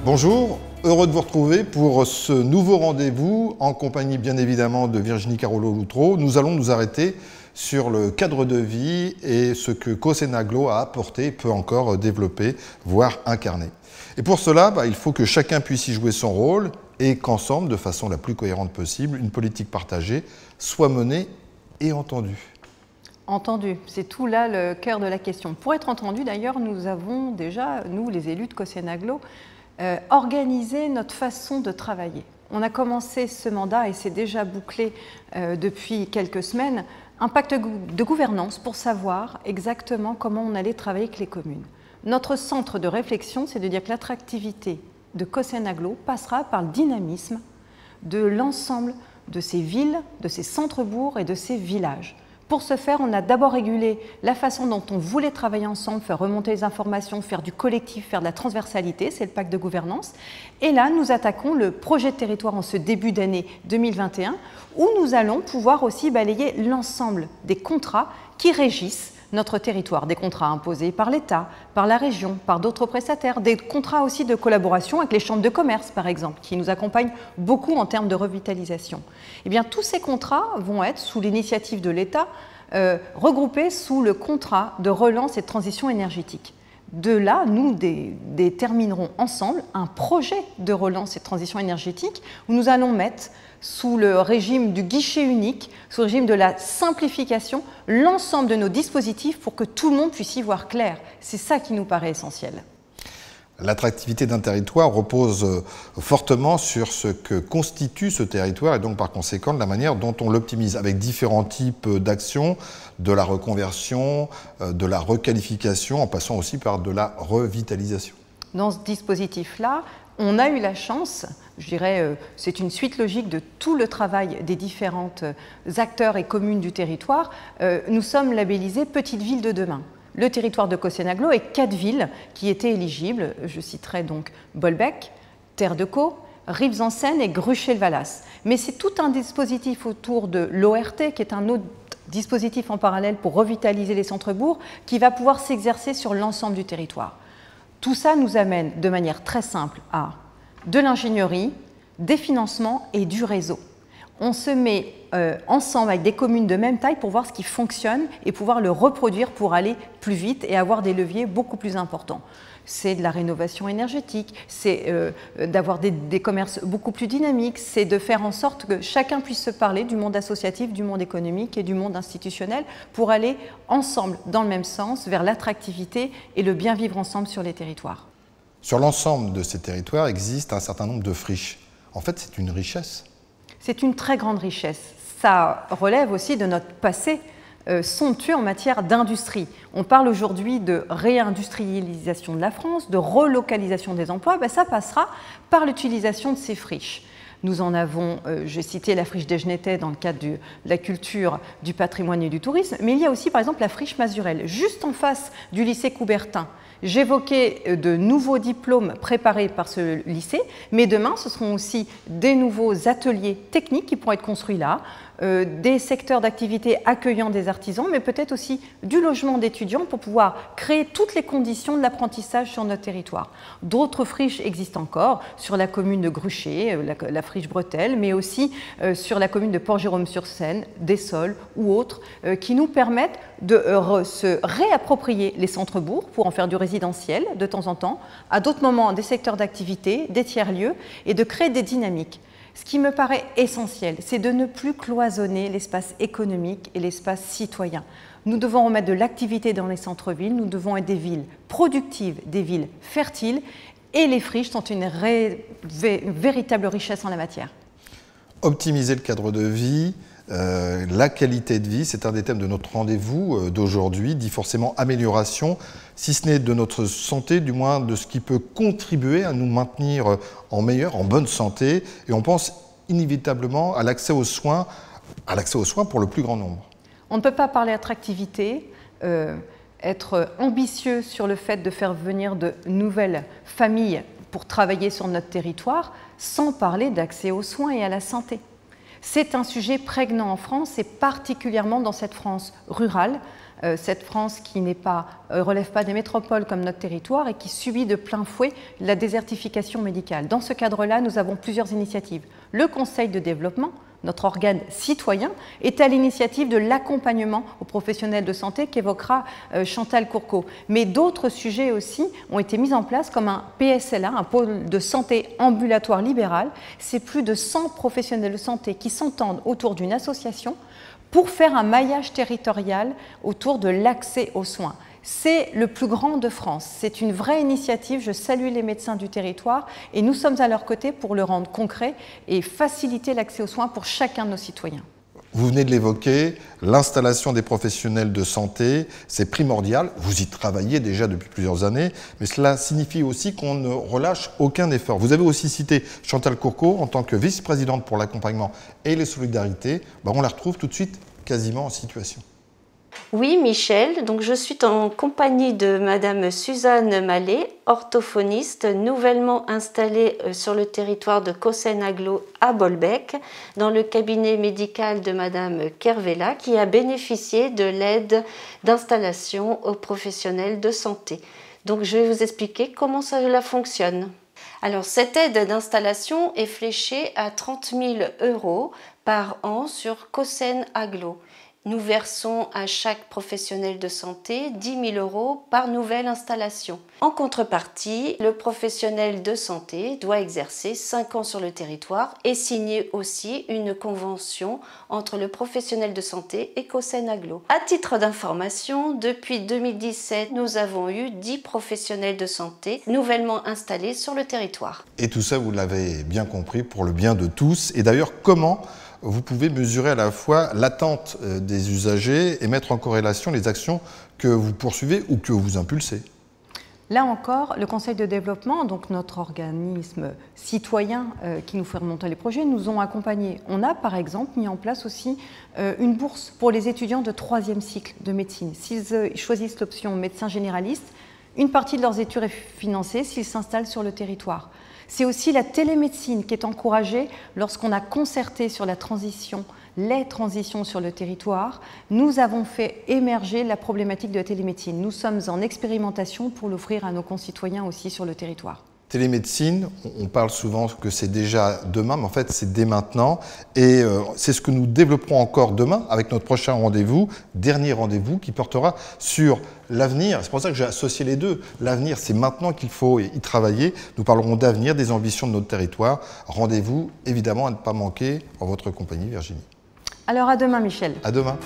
Bonjour, heureux de vous retrouver pour ce nouveau rendez-vous en compagnie bien évidemment de Virginie Carollo-Loutreau. Nous allons nous arrêter sur le cadre de vie et ce que Cosenaglo a apporté, peut encore développer, voire incarner. Et pour cela, il faut que chacun puisse y jouer son rôle et qu'ensemble, de façon la plus cohérente possible, une politique partagée soit menée et entendue. Entendu, c'est tout là le cœur de la question. Pour être entendu, d'ailleurs, nous avons déjà, nous les élus de Cosenaglo, organisé notre façon de travailler. On a commencé ce mandat et c'est déjà bouclé depuis quelques semaines, un pacte de gouvernance pour savoir exactement comment on allait travailler avec les communes. Notre centre de réflexion, c'est de dire que l'attractivité de Cosenaglo passera par le dynamisme de l'ensemble de ces villes, de ces centres-bourgs et de ces villages. Pour ce faire, on a d'abord régulé la façon dont on voulait travailler ensemble, faire remonter les informations, faire du collectif, faire de la transversalité, c'est le pacte de gouvernance. Et là, nous attaquons le projet de territoire en ce début d'année 2021, où nous allons pouvoir aussi balayer l'ensemble des contrats qui régissent notre territoire, des contrats imposés par l'État, par la région, par d'autres prestataires, des contrats aussi de collaboration avec les chambres de commerce, par exemple, qui nous accompagnent beaucoup en termes de revitalisation. Eh bien, tous ces contrats vont être, sous l'initiative de l'État, regroupés sous le contrat de relance et de transition énergétique. De là, nous déterminerons ensemble un projet de relance et de transition énergétique où nous allons mettre sous le régime du guichet unique, sous le régime de la simplification, l'ensemble de nos dispositifs pour que tout le monde puisse y voir clair. C'est ça qui nous paraît essentiel. L'attractivité d'un territoire repose fortement sur ce que constitue ce territoire et donc par conséquent de la manière dont on l'optimise avec différents types d'actions, de la reconversion, de la requalification en passant aussi par de la revitalisation. Dans ce dispositif-là, on a eu la chance, je dirais, c'est une suite logique de tout le travail des différents acteurs et communes du territoire. Nous sommes labellisés Petites Villes de demain. Le territoire de Cosenaglo est 4 villes qui étaient éligibles. Je citerai donc Bolbec, Terre de Caux, Rives-en-Seine et Gruchet-le-Valas. Mais c'est tout un dispositif autour de l'ORT, qui est un autre dispositif en parallèle pour revitaliser les centres-bourgs, qui va pouvoir s'exercer sur l'ensemble du territoire. Tout ça nous amène de manière très simple à de l'ingénierie, des financements et du réseau. On se met ensemble avec des communes de même taille pour voir ce qui fonctionne et pouvoir le reproduire pour aller plus vite et avoir des leviers beaucoup plus importants. C'est de la rénovation énergétique, c'est d'avoir des commerces beaucoup plus dynamiques, c'est de faire en sorte que chacun puisse se parler du monde associatif, du monde économique et du monde institutionnel pour aller ensemble dans le même sens vers l'attractivité et le bien vivre ensemble sur les territoires. Sur l'ensemble de ces territoires existe un certain nombre de friches. En fait, c'est une richesse. C'est une très grande richesse. Ça relève aussi de notre passé somptueux en matière d'industrie. On parle aujourd'hui de réindustrialisation de la France, de relocalisation des emplois. Ça passera par l'utilisation de ces friches. Nous en avons, j'ai cité la friche des Genetais dans le cadre de la culture, du patrimoine et du tourisme, mais il y a aussi par exemple la friche Mazurelle, juste en face du lycée Coubertin. J'évoquais de nouveaux diplômes préparés par ce lycée, mais demain, ce seront aussi des nouveaux ateliers techniques qui pourront être construits là, des secteurs d'activité accueillant des artisans, mais peut-être aussi du logement d'étudiants pour pouvoir créer toutes les conditions de l'apprentissage sur notre territoire. D'autres friches existent encore sur la commune de Gruchet, la friche Bretelle, mais aussi sur la commune de Port-Jérôme-sur-Seine, Dessoles ou autres, qui nous permettent de se réapproprier les centres-bourgs pour en faire du résidentiel de temps en temps, à d'autres moments des secteurs d'activité, des tiers-lieux, et de créer des dynamiques. Ce qui me paraît essentiel, c'est de ne plus cloisonner l'espace économique et l'espace citoyen. Nous devons remettre de l'activité dans les centres-villes, nous devons être des villes productives, des villes fertiles, et les friches sont une véritable richesse en la matière. Optimiser le cadre de vie, la qualité de vie, c'est un des thèmes de notre rendez-vous d'aujourd'hui, dit forcément amélioration, si ce n'est de notre santé, du moins de ce qui peut contribuer à nous maintenir en bonne santé, et on pense inévitablement à l'accès aux soins pour le plus grand nombre. On ne peut pas parler d'attractivité, être ambitieux sur le fait de faire venir de nouvelles familles pour travailler sur notre territoire, sans parler d'accès aux soins et à la santé. C'est un sujet prégnant en France et particulièrement dans cette France rurale cette France qui n'est pas, relève pas des métropoles comme notre territoire et qui subit de plein fouet la désertification médicale. Dans ce cadre-là, nous avons plusieurs initiatives. Le Conseil de développement, notre organe citoyen, est à l'initiative de l'accompagnement aux professionnels de santé qu'évoquera Chantal Courcos. Mais d'autres sujets aussi ont été mis en place comme un PSLA, un pôle de santé ambulatoire libéral. C'est plus de 100 professionnels de santé qui s'entendent autour d'une association pour faire un maillage territorial autour de l'accès aux soins. C'est le plus grand de France. C'est une vraie initiative. Je salue les médecins du territoire et nous sommes à leur côté pour le rendre concret et faciliter l'accès aux soins pour chacun de nos citoyens. Vous venez de l'évoquer, l'installation des professionnels de santé, c'est primordial. Vous y travaillez déjà depuis plusieurs années, mais cela signifie aussi qu'on ne relâche aucun effort. Vous avez aussi cité Chantal Courcos en tant que vice-présidente pour l'accompagnement et les solidarités. On la retrouve tout de suite quasiment en situation. Oui, Michel, donc je suis en compagnie de Madame Suzanne Mallet, orthophoniste nouvellement installée sur le territoire de Cosseine-Aglo à Bolbec, dans le cabinet médical de Madame Kervella, qui a bénéficié de l'aide d'installation aux professionnels de santé. Donc je vais vous expliquer comment cela fonctionne. Alors cette aide d'installation est fléchée à 30 000 € par an sur Cosseine-Aglo. Nous versons à chaque professionnel de santé 10 000 € par nouvelle installation. En contrepartie, le professionnel de santé doit exercer 5 ans sur le territoire et signer aussi une convention entre le professionnel de santé et Cosseine-Aglo. À titre d'information, depuis 2017, nous avons eu 10 professionnels de santé nouvellement installés sur le territoire. Et tout ça, vous l'avez bien compris, pour le bien de tous. Et d'ailleurs, comment vous pouvez mesurer à la fois l'attente des usagers et mettre en corrélation les actions que vous poursuivez ou que vous impulsez? Là encore, le Conseil de développement, donc notre organisme citoyen qui nous fait remonter les projets, nous ont accompagnés. On a par exemple mis en place aussi une bourse pour les étudiants de 3e cycle de médecine. S'ils choisissent l'option médecin généraliste, une partie de leurs études est financée s'ils s'installent sur le territoire. C'est aussi la télémédecine qui est encouragée lorsqu'on a concerté sur la transition, les transitions sur le territoire. Nous avons fait émerger la problématique de la télémédecine. Nous sommes en expérimentation pour l'offrir à nos concitoyens aussi sur le territoire. Télémédecine, on parle souvent que c'est déjà demain, mais en fait c'est dès maintenant. Et c'est ce que nous développerons encore demain avec notre prochain rendez-vous, dernier rendez-vous qui portera sur l'avenir. C'est pour ça que j'ai associé les deux. L'avenir, c'est maintenant qu'il faut y travailler. Nous parlerons d'avenir, des ambitions de notre territoire. Rendez-vous évidemment à ne pas manquer en votre compagnie, Virginie. Alors à demain, Michel. À demain.